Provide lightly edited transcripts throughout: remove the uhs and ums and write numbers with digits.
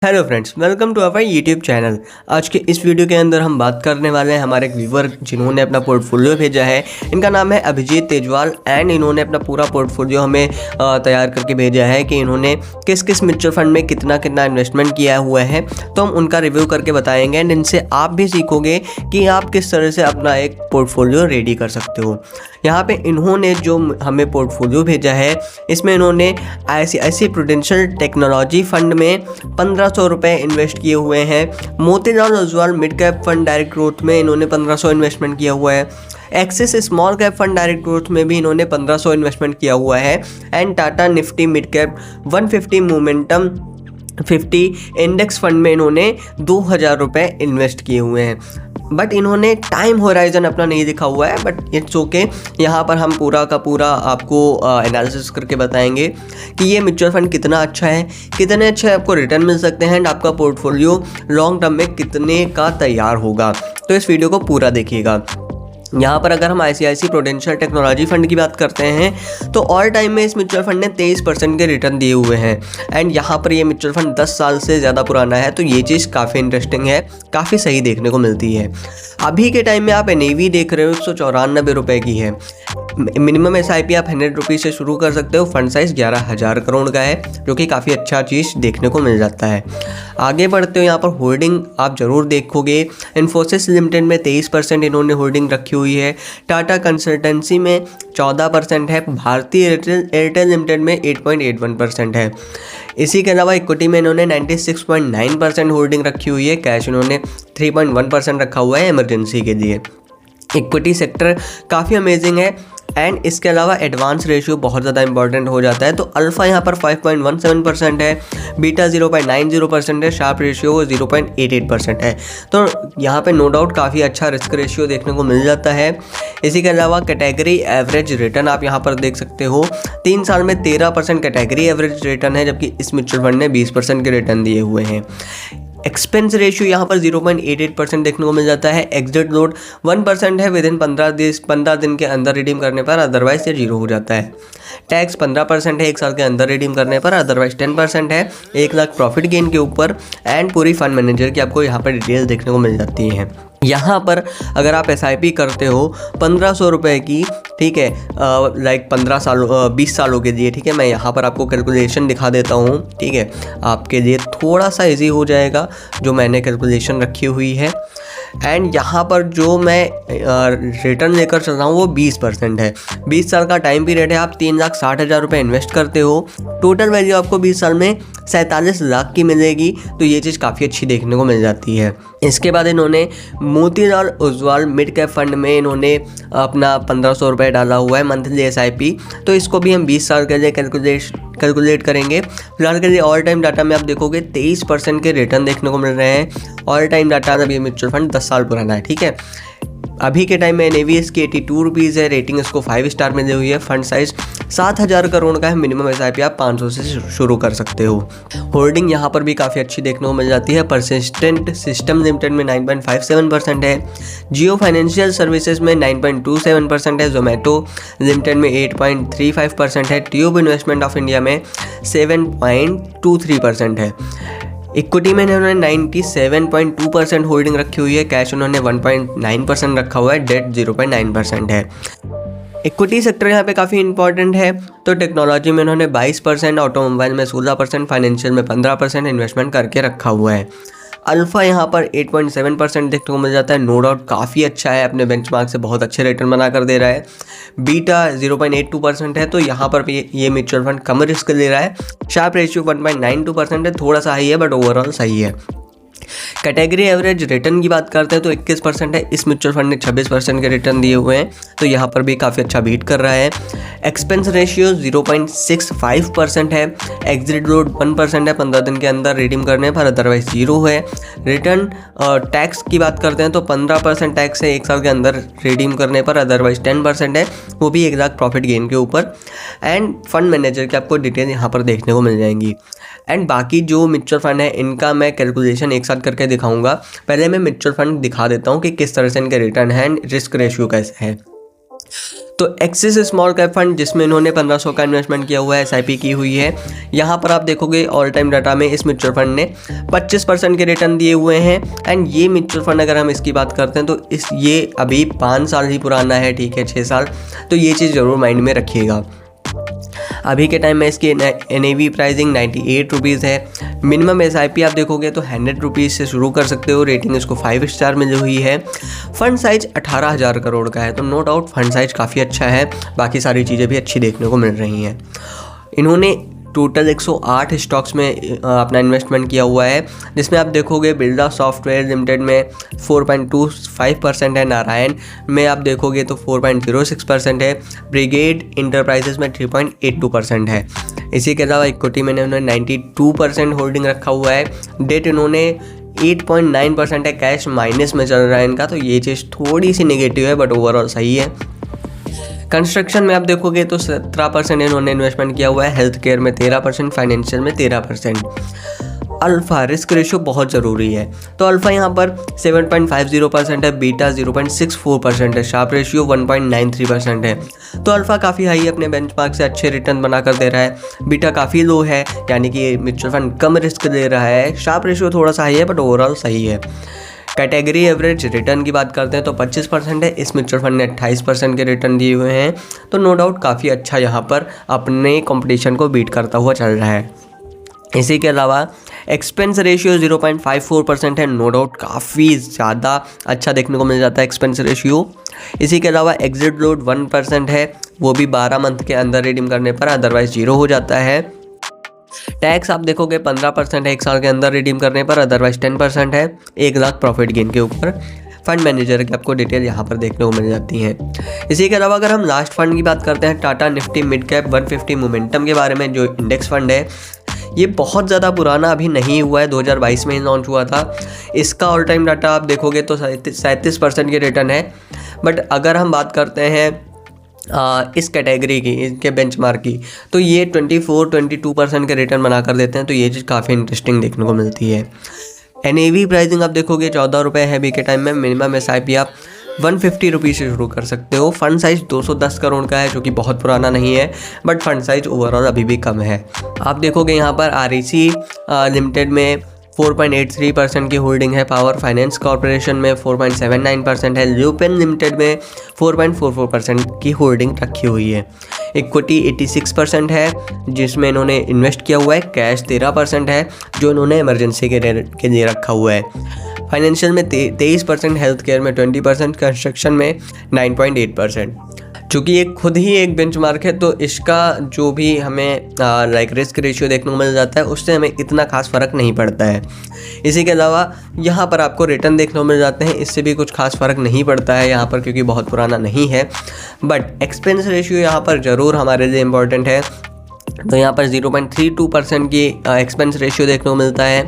Hello friends, welcome to our YouTube channel. आज के इस वीडियो के अंदर हम बात करने वाले हैं हमारे एक व्यूवर जिन्होंने अपना पोर्टफोलियो भेजा है। इनका नाम है अभिजीत तेजवाल एंड इन्होंने अपना पूरा पोर्टफोलियो हमें तैयार करके भेजा है कि इन्होंने किस किस म्यूचुअल फंड में कितना कितना इन्वेस्टमेंट किया हुआ है। तो हम उनका रिव्यू करके बताएंगे एंड इनसे आप भी सीखोगे कि आप किस तरह से अपना एक पोर्टफोलियो रेडी कर सकते हो। यहाँ पे इन्होंने जो हमें पोर्टफोलियो भेजा है इसमें इन्होंने ICICI प्रूडेंशियल टेक्नोलॉजी फंड में 1500 रुपये इन्वेस्ट किए हुए हैं। Motilal Oswal mid cap fund direct growth में इन्होंने 1500 इन्वेस्टमेंट किया हुआ है। Axis small cap fund direct growth में भी इन्होंने 1500 इन्वेस्टमेंट किया हुआ है। And Tata Nifty mid cap 150 momentum 50 index fund में इन्होंने 2000 रुपये इन्वेस्ट किए हुए हैं। बट इन्होंने टाइम होराइजन अपना नहीं दिखा हुआ है, बट इट्स ओके। यहाँ पर हम पूरा का पूरा आपको एनालिसिस करके बताएंगे कि ये म्यूचुअल फंड कितना अच्छा है, कितने अच्छे आपको रिटर्न मिल सकते हैं एंड आपका पोर्टफोलियो लॉन्ग टर्म में कितने का तैयार होगा। तो इस वीडियो को पूरा देखिएगा। यहाँ पर अगर हम ICICI प्रूडेंशियल टेक्नोलॉजी फंड की बात करते हैं तो ऑल टाइम में इस म्यूचुअल फंड ने 23% के रिटर्न दिए हुए हैं। एंड यहाँ पर ये म्यूचुअल फंड 10 साल से ज़्यादा पुराना है, तो ये चीज़ काफ़ी इंटरेस्टिंग है, काफ़ी सही देखने को मिलती है। अभी के टाइम में आप NAV देख रहे हो 194 रुपये की है। मिनिमम SIP आप 100 रुपीज़ से शुरू कर सकते हो। फंड साइज 11,000 करोड़ का है, जो कि काफ़ी अच्छा चीज़ देखने को मिल जाता है। आगे बढ़ते हो, यहाँ पर होल्डिंग आप ज़रूर देखोगे। इन्फोसिस लिमिटेड में 23% इन्होंने होल्डिंग रखी हुई है। टाटा कंसल्टेंसी में 14% है। भारतीय एयरटेल लिमिटेड में 8.81% है। इसी के अलावा इक्विटी में इन्होंने 96.9% होल्डिंग रखी हुई है। कैश इन्होंने 3.1% रखा हुआ है इमरजेंसी के लिए। इक्विटी सेक्टर काफ़ी अमेजिंग है। एंड इसके अलावा एडवांस रेशियो बहुत ज़्यादा इंपॉर्टेंट हो जाता है। तो अल्फ़ा यहाँ पर 5.17% है, बीटा 0.90% है, शार्प रेशियो 0.88% है। तो यहाँ पे नो डाउट काफ़ी अच्छा रिस्क रेशियो देखने को मिल जाता है। इसी के अलावा कैटेगरी एवरेज रिटर्न आप यहाँ पर देख सकते हो। 3 साल में 13% कैटेगरी एवरेज रिटर्न है, जबकि इस म्यूचुअल फंड ने 20% के रिटर्न दिए हुए हैं। एक्सपेंस रेशियो यहाँ पर 0.88% देखने को मिल जाता है। एग्जिट लोड 1% है। विद इन 15 दिन के अंदर रिडीम करने पर, अदरवाइज ये 0 हो जाता है। टैक्स 15% है 1 साल के अंदर रिडीम करने पर, अदरवाइज 10% है 1 लाख प्रॉफिट गेन के ऊपर। एंड पूरी फंड मैनेजर की आपको यहाँ पर डिटेल्स देखने को मिल जाती हैं। यहाँ पर अगर आप SIP करते हो 1500 रुपये की, ठीक है, लाइक 20 सालों के लिए, ठीक है। मैं यहाँ पर आपको कैलकुलेशन दिखा देता हूँ, ठीक है, आपके लिए थोड़ा सा इजी हो जाएगा जो मैंने कैलकुलेशन रखी हुई है। एंड यहाँ पर जो मैं रिटर्न लेकर चल रहा हूँ वो 20% है। 20 साल का टाइम पीरियड है। आप 3,60,000 रुपये इन्वेस्ट करते हो। टोटल वैल्यू आपको 20 साल में 47 लाख की मिलेगी। तो ये चीज़ काफ़ी अच्छी देखने को मिल जाती है। इसके बाद इन्होंने Motilal Oswal mid cap fund में इन्होंने अपना 1500 रुपये डाला हुआ है मंथली SIP। तो इसको भी हम 20 साल के लिए कैलकुलेट करेंगे। फिलहाल के लिए ऑल टाइम डाटा में आप देखोगे 23% के रिटर्न देखने को मिल रहे हैं। ऑल टाइम डाटा में ये म्यूचुअल फंड 10 साल पुराना है, ठीक है। अभी के टाइम में NAV इसकी 82 रुपीज़ है। रेटिंग इसको 5 स्टार में दी हुई है। फंड साइज 7000 करोड़ का है। मिनिमम SIP आप 500 से शुरू कर सकते हो। होल्डिंग यहाँ पर भी काफ़ी अच्छी देखने को मिल जाती है। परसिस्टेंट सिस्टम लिमिटेड में 9.57% है। जियो फाइनेंशियल सर्विसेज में 9.27% है। जोमेटो लिमिटेड में 8.35% है। ट्यूब इन्वेस्टमेंट ऑफ इंडिया में 7.23% है। इक्विटी में इन्होंने 97.2% होल्डिंग रखी हुई है। कैश उन्होंने 1.9% रखा हुआ है। डेट 0.9% है। इक्विटी सेक्टर यहाँ पे काफ़ी इंपॉर्टेंट है। तो टेक्नोलॉजी में इन्होंने 22%, ऑटोमोबाइल में 16%, फाइनेंशियल में 15% इन्वेस्टमेंट करके रखा हुआ है। अल्फ़ा यहाँ पर 8.7% देखने को मिल जाता है। नो डाउट काफ़ी अच्छा है, अपने बेंचमार्क से बहुत अच्छे रिटर्न बना कर दे रहा है। बीटा 0.82% है। तो यहाँ पर भी ये म्यूचुअल फंड कम रिस्क ले रहा है। शार्प रेशियो 1.92% है, थोड़ा सा हाई है बट ओवरऑल सही है। कैटेगरी एवरेज रिटर्न की बात करते हैं तो 21% है। इस म्यूचुअल फंड ने 26% के रिटर्न दिए हुए हैं। तो यहाँ पर भी काफ़ी अच्छा बीट कर रहा है। एक्सपेंस रेशियो 0.65% है। एग्जिट लोड 1% है 15 दिन के अंदर रिडीम करने पर, अदरवाइज 0 है। रिटर्न टैक्स की बात करते हैं तो 15% टैक्स है 1 साल के अंदर रिडीम करने पर, अदरवाइज 10% है, वो भी 1 लाख प्रॉफिट गेन के ऊपर। एंड फंड मैनेजर की आपको डिटेल यहाँ पर देखने को मिल जाएंगी। एंड बाकी जो म्यूचुअल फंड है इनका मैं कैलकुलेशन एक साथ करके दिखाऊंगा। पहले मैं म्यूचुअल फंड दिखा देता हूँ कि किस तरह से इनके रिटर्न है एंड रिस्क रेशियो कैसे है। तो एक्सिस स्मॉल कैप फंड जिसमें इन्होंने 1500 का इन्वेस्टमेंट किया हुआ है, SIP की हुई है। यहाँ पर आप देखोगे ऑल टाइम डाटा में इस म्यूचुअल फंड ने 25% के रिटर्न दिए हुए हैं। एंड ये म्यूचुअल फंड अगर हम इसकी बात करते हैं तो ये अभी 5 साल ही पुराना है, ठीक है, 6 साल। तो ये चीज़ ज़रूर माइंड में रखिएगा। अभी के टाइम में इसकी NAV प्राइसिंग 98 रुपीज़ है। मिनिमम SIP आप देखोगे तो 100 रुपीज़ से शुरू कर सकते हो। रेटिंग इसको 5 स्टार मिली हुई है। फंड साइज 18,000 करोड़ का है, तो नो डाउट फंड साइज काफ़ी अच्छा है। बाकी सारी चीज़ें भी अच्छी देखने को मिल रही हैं। इन्होंने टोटल 108 स्टॉक्स में अपना इन्वेस्टमेंट किया हुआ है, जिसमें आप देखोगे बिरला सॉफ्टवेयर लिमिटेड में 4.25% है, नारायण में आप देखोगे तो 4.06% है, ब्रिगेड इंटरप्राइजेस में 3.82% है। इसी के अलावा इक्विटी में इन्होंने 92% होल्डिंग रखा हुआ है। डेट इन्होंने 8.9% है, कैश माइनस में चल रहा है इनका, तो ये चीज़ थोड़ी सी नेगेटिव है बट ओवरऑल सही है। कंस्ट्रक्शन में आप देखोगे तो 17% इन्होंने इन्वेस्टमेंट किया हुआ है, हेल्थ केयर में 13%, फाइनेंशियल में 13%। अल्फ़ा रिस्क रेशियो बहुत ज़रूरी है, तो अल्फ़ा यहाँ पर 7.50% है, बीटा 0.64% है, शार्प रेशियो 1.93% है। तो अल्फ़ा काफ़ी हाई है, अपने बेंचमार्क से अच्छे रिटर्न बनाकर दे रहा है। बीटा काफ़ी लो है, यानी कि mutual fund come risk they रहा है। शार्प रेशियो थोड़ा सा हाई है बट ओवरऑल सही है। कैटेगरी एवरेज रिटर्न की बात करते हैं तो 25% है। इस म्यूचुअल फंड ने 28% के रिटर्न दिए हुए हैं, तो नो डाउट काफ़ी अच्छा यहाँ पर अपने कंपटीशन को बीट करता हुआ चल रहा है। इसी के अलावा एक्सपेंस रेशियो 0.54% है, नो डाउट काफ़ी ज़्यादा अच्छा देखने को मिल जाता है एक्सपेंस रेशियो। इसी के अलावा एग्जिट लोड 1% है, वो भी 12 मंथ के अंदर रिडीम करने पर, अदरवाइज 0 हो जाता है। टैक्स आप देखोगे 15% है 1 साल के अंदर रिडीम करने पर, अदरवाइज 10% है 1 लाख प्रॉफिट गेन के ऊपर। फंड मैनेजर की आपको डिटेल यहाँ पर देखने को मिल जाती है। इसी के अलावा अगर हम लास्ट फंड की बात करते हैं, Tata Nifty mid cap 150 momentum के बारे में, जो इंडेक्स फंड है, ये बहुत ज़्यादा पुराना अभी नहीं हुआ है, 2022 में ही लॉन्च हुआ था। इसका ऑल टाइम डाटा आप देखोगे तो 37% के रिटर्न है। बट अगर हम बात करते हैं इस कैटेगरी की, इसके बेंचमार्क की, तो ये 24-22% के रिटर्न बना कर देते हैं, तो ये चीज़ काफ़ी इंटरेस्टिंग देखने को मिलती है। NAV प्राइसिंग आप देखोगे 14 रुपये है अभी के टाइम में। मिनिमम SIP आप 150 रुपीज़ से शुरू कर सकते हो। फंड साइज 210 करोड़ का है, जो कि बहुत पुराना नहीं है, बट फंड साइज ओवरऑल अभी भी कम है। आप देखोगे यहाँ पर REC लिमिटेड में 4.83% की होल्डिंग है, पावर फाइनेंस कॉरपोरेशन में 4.79% है, ल्यूपेन लिमिटेड में 4.44% की होल्डिंग रखी हुई है। इक्विटी 86% है, जिसमें इन्होंने इन्वेस्ट किया हुआ है। कैश 13% है, जो इन्होंने इमरजेंसी के लिए रखा हुआ है। फाइनेंशियल में 23%, हेल्थ केयर में 20%, कंस्ट्रक्शन में 9.8%। चूँकि ये खुद ही एक बेंचमार्क है, तो इसका जो भी हमें लाइक रिस्क रेशियो देखने को मिल जाता है, उससे हमें इतना खास फ़र्क नहीं पड़ता है। इसी के अलावा यहाँ पर आपको रिटर्न देखने को मिल जाते हैं, इससे भी कुछ खास फ़र्क नहीं पड़ता है यहाँ पर, क्योंकि बहुत पुराना नहीं है। बट एक्सपेंस रेशियो यहाँ पर ज़रूर हमारे लिए इम्पॉर्टेंट है, तो यहाँ पर 0.32% की एक्सपेंस रेशियो देखने को मिलता है।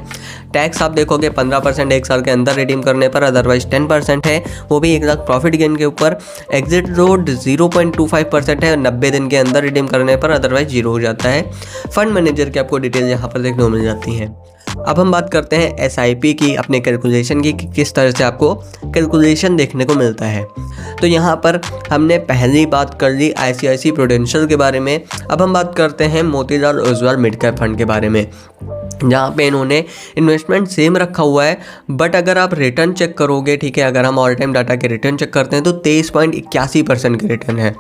टैक्स आप देखोगे 15% 1 साल के अंदर रिडीम करने पर, अदरवाइज 10% है, वो भी 1 लाख प्रॉफिट गेन के ऊपर। एग्जिट लोड 0.25% है, 90 दिन के अंदर रिडीम करने पर, अदरवाइज 0 हो जाता है। फंड मैनेजर की आपको डिटेल यहाँ पर देखने को मिल जाती है। अब हम बात करते हैं SIP की, अपने कैलकुलेशन की, कि किस तरह से आपको कैलकुलेशन देखने को मिलता है। तो यहाँ पर हमने पहली बात कर ली ICICI प्रूडेंशियल के बारे में। अब हम बात करते हैं Motilal Oswal mid cap fund के बारे में, जहाँ पे इन्होंने इन्वेस्टमेंट सेम रखा हुआ है, बट अगर आप रिटर्न चेक करोगे, ठीक है, अगर हम ऑल टाइम डाटा के रिटर्न चेक करते हैं तो 23.81% के रिटर्न है।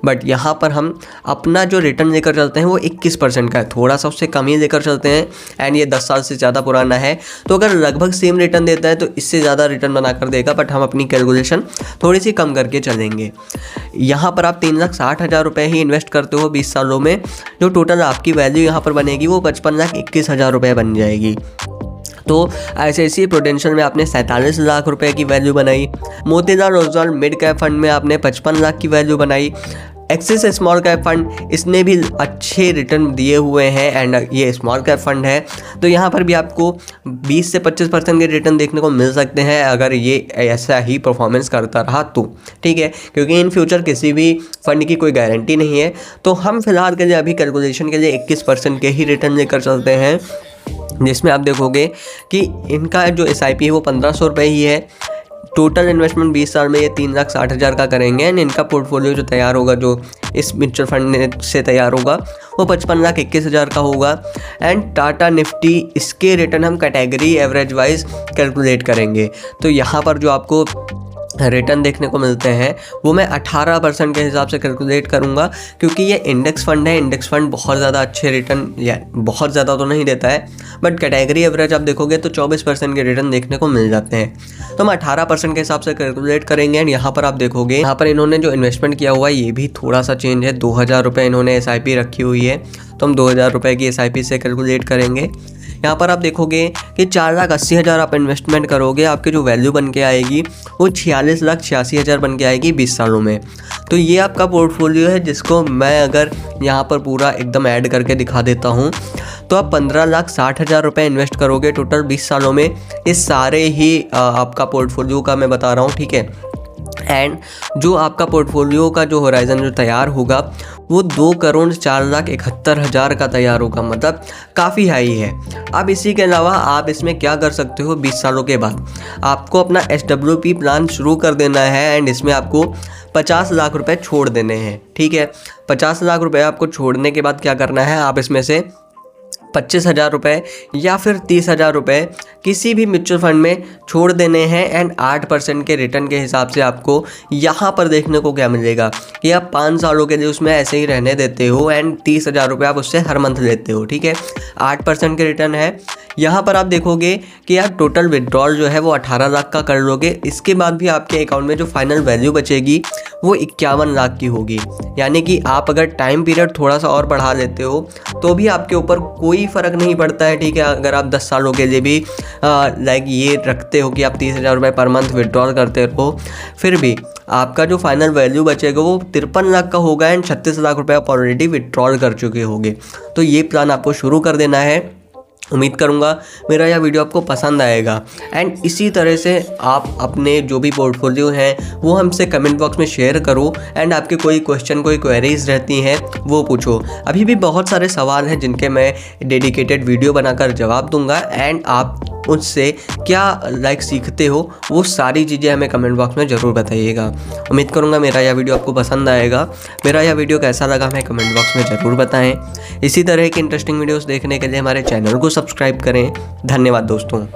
बट यहाँ पर हम अपना जो रिटर्न लेकर चलते हैं वो 21% का है, थोड़ा सा उससे कम ही लेकर चलते हैं। एंड ये 10 साल से ज़्यादा पुराना है, तो अगर लगभग सेम रिटर्न देता है तो इससे ज़्यादा रिटर्न बनाकर देगा, बट हम अपनी कैलकुलेशन थोड़ी सी कम करके चलेंगे। यहाँ पर आप 3,60,000 रुपये ही इन्वेस्ट करते हो 20 सालों में, जो टोटल आपकी वैल्यू यहाँ पर बनेगी वो 55,21,000 रुपये बन जाएगी। तो ICICI प्रूडेंशियल में आपने 47 लाख रुपए की वैल्यू बनाई। Motilal Oswal mid cap fund में आपने 55 लाख की वैल्यू बनाई। एक्सिस स्मॉल कैप फंड, इसने भी अच्छे रिटर्न दिए हुए हैं, एंड ये स्मॉल कैप फंड है, तो यहाँ पर भी आपको 20 से 25% के रिटर्न देखने को मिल सकते हैं, अगर ये ऐसा ही परफॉर्मेंस करता रहा तो, ठीक है, क्योंकि इन फ्यूचर किसी भी फंड की कोई गारंटी नहीं है। तो हम फिलहाल के लिए अभी कैलकुलेशन के लिए 21% के ही रिटर्न लेकर चलते हैं, जिसमें आप देखोगे कि इनका जो SIP है वो 1,500 रुपये ही है। टोटल इन्वेस्टमेंट 20 साल में ये 3,60,000 का करेंगे एंड इनका पोर्टफोलियो जो तैयार होगा, जो इस म्यूचुअल फंड से तैयार होगा, वो 55,21,000 का होगा। एंड टाटा निफ्टी, इसके रिटर्न हम कैटेगरी एवरेज वाइज कैलकुलेट करेंगे। तो यहाँ पर जो आपको रिटर्न देखने को मिलते हैं वो मैं 18% के हिसाब से कैलकुलेट करूंगा, क्योंकि ये इंडेक्स फंड है। इंडेक्स फंड बहुत ज़्यादा अच्छे रिटर्न, या बहुत ज़्यादा तो नहीं देता है, बट कैटेगरी एवरेज आप देखोगे तो 24% के रिटर्न देखने को मिल जाते हैं। तो हम 18% के हिसाब से कैलकुलेट करेंगे। एंड यहाँ पर आप देखोगे, यहाँ पर इन्होंने जो इन्वेस्टमेंट किया हुआ है ये भी थोड़ा सा चेंज है। 2,000 रुपये इन्होंने SIP रखी हुई है, तो हम 2,000 रुपये की SIP से कैलकुलेट करेंगे। यहाँ पर आप देखोगे कि 4,80,000 आप इन्वेस्टमेंट करोगे, आपकी जो वैल्यू बन के आएगी वो 46,86,000 बन के आएगी 20 सालों में। तो ये आपका पोर्टफोलियो है, जिसको मैं अगर यहाँ पर पूरा एकदम ऐड करके दिखा देता हूँ तो आप 15,60,000 रुपये इन्वेस्ट करोगे टोटल 20 सालों में। इस सारे ही आपका पोर्टफोलियो का मैं बता रहा हूँ, ठीक है। एंड जो आपका पोर्टफोलियो का जो होराइजन जो तैयार होगा वो 2,04,71,000 का तैयार होगा, मतलब काफ़ी हाई है। अब इसी के अलावा आप इसमें क्या कर सकते हो, 20 सालों के बाद आपको अपना SWP प्लान शुरू कर देना है एंड इसमें आपको 50 लाख रुपए छोड़ देने हैं, ठीक है। 50 लाख रुपए आपको छोड़ने के बाद क्या करना है, आप इसमें से 25,000 रुपये या फिर 30,000 रुपये किसी भी म्यूचुअल फंड में छोड़ देने हैं। एंड 8% के रिटर्न के हिसाब से आपको यहाँ पर देखने को क्या मिलेगा कि आप 5 सालों के लिए उसमें ऐसे ही रहने देते हो एंड 30,000 रुपये आप उससे हर मंथ लेते हो, ठीक है। 8% के रिटर्न है। यहाँ पर आप देखोगे कि यार टोटल विड्रॉल जो है वो 18 लाख का कर लोगे। इसके बाद भी आपके अकाउंट में जो फाइनल वैल्यू बचेगी वो 51 लाख की होगी। यानी कि आप अगर टाइम पीरियड थोड़ा सा और बढ़ा लेते हो तो भी आपके ऊपर कोई फ़र्क नहीं पड़ता है, ठीक है। अगर आप 10 सालों के लिए भी लाइक ये रखते हो कि आप 30,000 रुपये पर मंथ विड्रॉल करते हो, फिर भी आपका जो फाइनल वैल्यू बचेगा वो 53 लाख का होगा एंड 36 लाख रुपये आप ऑलरेडी विड्रॉल कर चुके होंगे। तो ये प्लान आपको शुरू कर देना है। उम्मीद करूँगा मेरा यह वीडियो आपको पसंद आएगा। एंड इसी तरह से आप अपने जो भी पोर्टफोलियो हैं वो हमसे कमेंट बॉक्स में शेयर करो एंड आपके कोई क्वेश्चन, कोई क्वेरीज रहती हैं वो पूछो। अभी भी बहुत सारे सवाल हैं जिनके मैं डेडिकेटेड वीडियो बनाकर जवाब दूंगा एंड आप उससे क्या लाइक सीखते हो वो सारी चीज़ें हमें कमेंट बॉक्स में ज़रूर बताइएगा। उम्मीद करूँगा मेरा यह वीडियो आपको पसंद आएगा। मेरा यह वीडियो कैसा लगा हमें कमेंट बॉक्स में ज़रूर बताएं। इसी तरह की इंटरेस्टिंग वीडियोस देखने के लिए हमारे चैनल को सब्सक्राइब करें। धन्यवाद दोस्तों।